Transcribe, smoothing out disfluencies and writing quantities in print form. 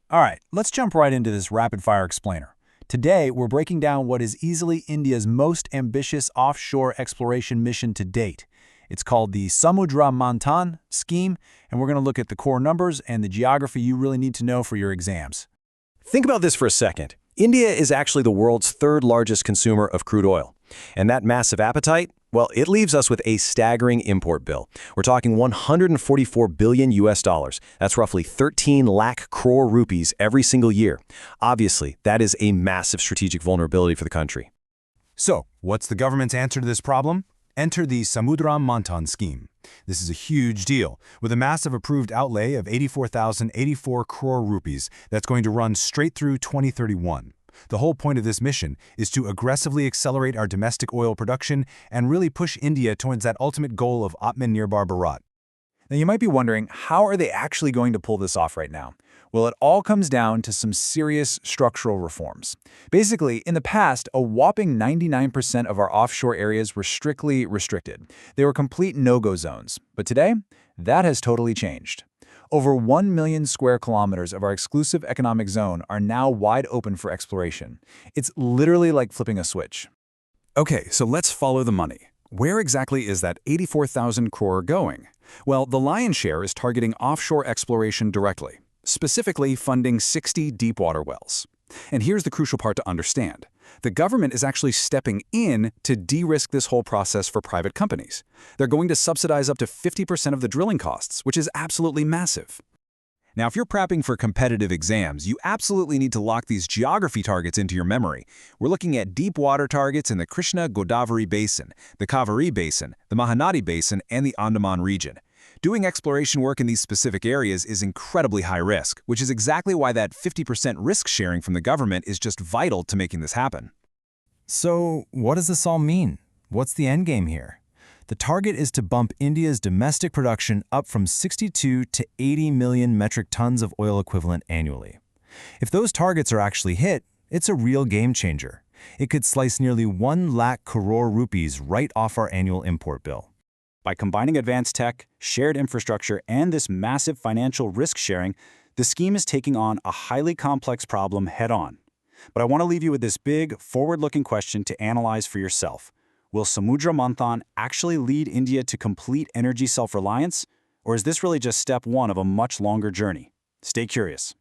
All right, let's jump right into this rapid-fire explainer. Today, we're breaking down what is easily India's most ambitious offshore exploration mission to date. It's called the Samudra Manthan scheme, and we're going to look at the core numbers and the geography you really need to know for your exams. Think about this for a second. India is actually the world's third largest consumer of crude oil. And that massive appetite, well, it leaves us with a staggering import bill. We're talking 144 billion US dollars. That's roughly 13 lakh crore rupees every single year. Obviously, that is a massive strategic vulnerability for the country. So, what's the government's answer to this problem? Enter the Samudra Manthan scheme. This is a huge deal, with a massive approved outlay of 84,084 crore rupees that's going to run straight through 2031. The whole point of this mission is to aggressively accelerate our domestic oil production and really push India towards that ultimate goal of Atmanirbhar Bharat. Now you might be wondering, how are they actually going to pull this off right now? Well, it all comes down to some serious structural reforms. Basically, in the past, a whopping 99% of our offshore areas were strictly restricted. They were complete no-go zones. But today, that has totally changed. Over 1 million square kilometers of our exclusive economic zone are now wide open for exploration. It's literally like flipping a switch. Okay, so let's follow the money. Where exactly is that 84,000 crore going? Well, the lion's share is targeting offshore exploration directly, specifically funding 60 deepwater wells. And here's the crucial part to understand. The government is actually stepping in to de-risk this whole process for private companies. They're going to subsidize up to 50% of the drilling costs, which is absolutely massive. Now, if you're prepping for competitive exams, you absolutely need to lock these geography targets into your memory. We're looking at deep water targets in the Krishna-Godavari Basin, the Kaveri Basin, the Mahanadi Basin, and the Andaman region. Doing exploration work in these specific areas is incredibly high risk, which is exactly why that 50% risk sharing from the government is just vital to making this happen. So, what does this all mean? What's the endgame here? The target is to bump India's domestic production up from 62 to 80 million metric tons of oil equivalent annually. If those targets are actually hit, it's a real game changer. It could slice nearly 1 lakh crore rupees right off our annual import bill. By combining advanced tech, shared infrastructure, and this massive financial risk sharing, the scheme is taking on a highly complex problem head-on. But I want to leave you with this big, forward-looking question to analyze for yourself. Will Samudra Manthan actually lead India to complete energy self-reliance? Or is this really just step one of a much longer journey? Stay curious.